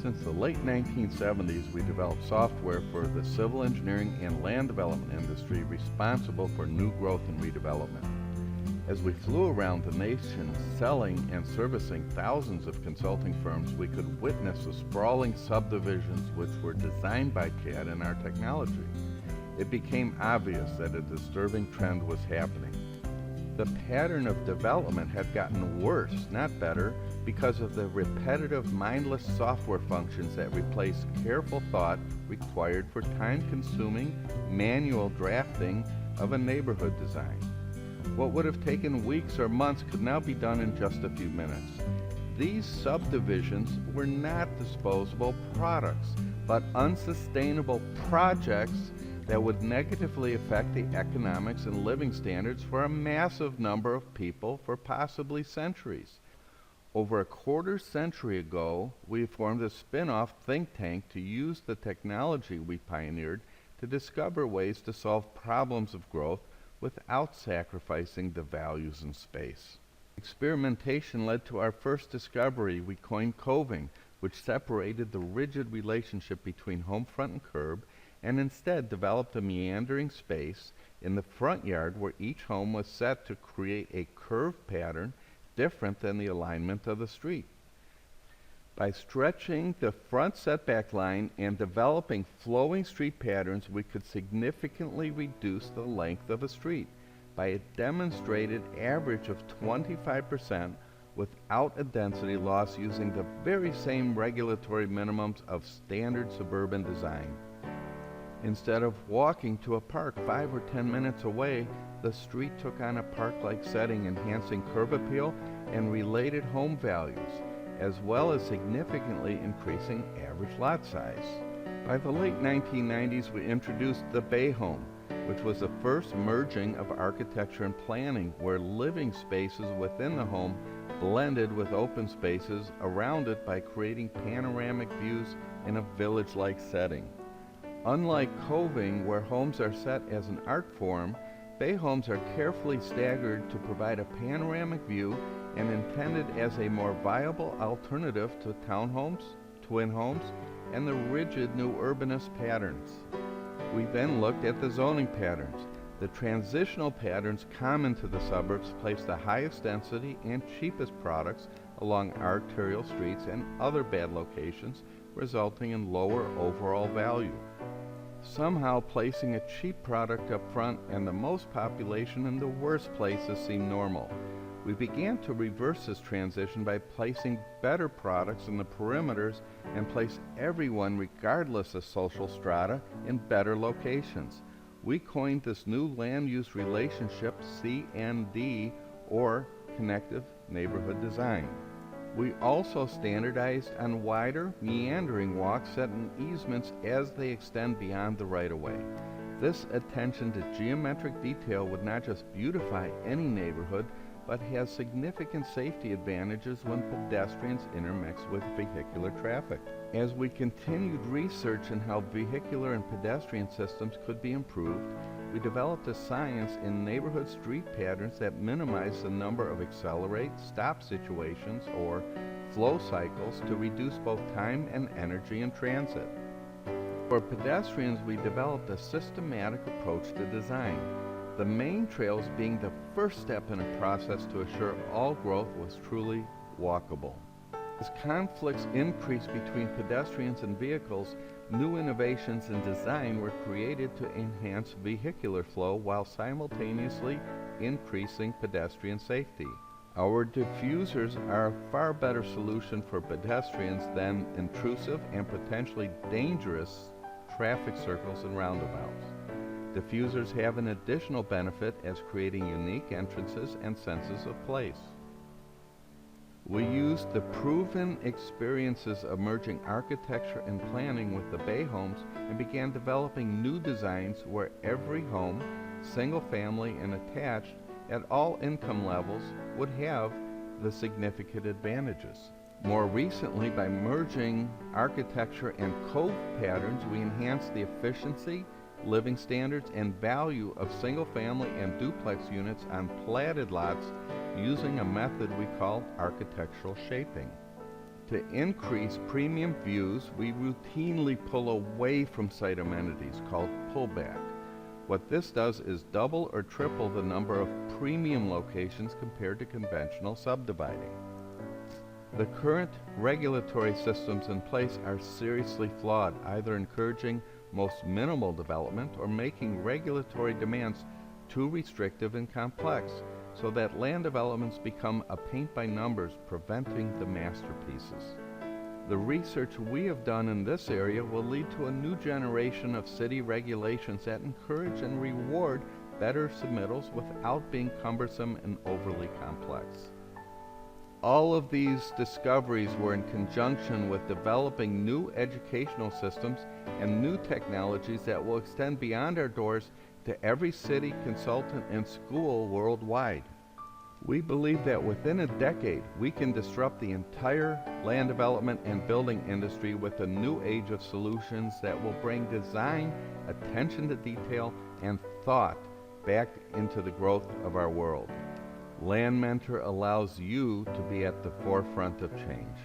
Since the late 1970s, we developed software for the civil engineering and land development industry responsible for new growth and redevelopment. As we flew around the nation selling and servicing thousands of consulting firms, we could witness the sprawling subdivisions which were designed by CAD and our technology. It became obvious that a disturbing trend was happening. The pattern of development had gotten worse, not better, because of the repetitive, mindless software functions that replaced careful thought required for time-consuming, manual drafting of a neighborhood design. What would have taken weeks or months could now be done in just a few minutes. These subdivisions were not disposable products, but unsustainable projects that would negatively affect the economics and living standards for a massive number of people for possibly centuries. Over a quarter century ago, we formed a spin-off think tank to use the technology we pioneered to discover ways to solve problems of growth without sacrificing the values in space. Experimentation led to our first discovery we coined coving, which separated the rigid relationship between home front and curb and instead developed a meandering space in the front yard where each home was set to create a curved pattern different than the alignment of the street. By stretching the front setback line and developing flowing street patterns, we could significantly reduce the length of a street by a demonstrated average of 25% without a density loss using the very same regulatory minimums of standard suburban design. Instead of walking to a park 5 or 10 minutes away, the street took on a park-like setting, enhancing curb appeal and related home values, as well as significantly increasing average lot size. By the late 1990s, we introduced the Bay Home, which was the first merging of architecture and planning, where living spaces within the home blended with open spaces around it by creating panoramic views in a village-like setting. Unlike coving, where homes are set as an art form, Bay homes are carefully staggered to provide a panoramic view and intended as a more viable alternative to townhomes, twin homes, and the rigid new urbanist patterns. We then looked at the zoning patterns. The transitional patterns common to the suburbs place the highest density and cheapest products along arterial streets and other bad locations, resulting in lower overall value. Somehow placing a cheap product up front and the most population in the worst places seemed normal. We began to reverse this transition by placing better products in the perimeters and place everyone, regardless of social strata, in better locations. We coined this new land use relationship CND, or Connective Neighborhood Design. We also standardized on wider, meandering walks set in easements as they extend beyond the right-of-way. This attention to geometric detail would not just beautify any neighborhood, but has significant safety advantages when pedestrians intermix with vehicular traffic. As we continued research in how vehicular and pedestrian systems could be improved, we developed a science in neighborhood street patterns that minimize the number of accelerate, stop situations, or flow cycles to reduce both time and energy in transit. For pedestrians, we developed a systematic approach to design, the main trails being the first step in a process to assure all growth was truly walkable. As conflicts increased between pedestrians and vehicles, new innovations in design were created to enhance vehicular flow while simultaneously increasing pedestrian safety. Our diffusers are a far better solution for pedestrians than intrusive and potentially dangerous traffic circles and roundabouts. Diffusers have an additional benefit as creating unique entrances and senses of place. We used the proven experiences of merging architecture and planning with the Bay homes and began developing new designs where every home, single family and attached, at all income levels would have the significant advantages. More recently, by merging architecture and cove patterns, we enhanced the efficiency, living standards, and value of single-family and duplex units on platted lots using a method we call architectural shaping. To increase premium views, we routinely pull away from site amenities called pullback. What this does is double or triple the number of premium locations compared to conventional subdividing. The current regulatory systems in place are seriously flawed, either encouraging most minimal development or making regulatory demands too restrictive and complex, so that land developments become a paint by numbers, preventing the masterpieces. The research we have done in this area will lead to a new generation of city regulations that encourage and reward better submittals without being cumbersome and overly complex. All of these discoveries were in conjunction with developing new educational systems and new technologies that will extend beyond our doors to every city, consultant, and school worldwide. We believe that within a decade, we can disrupt the entire land development and building industry with a new age of solutions that will bring design, attention to detail, and thought back into the growth of our world. Land Mentor allows you to be at the forefront of change.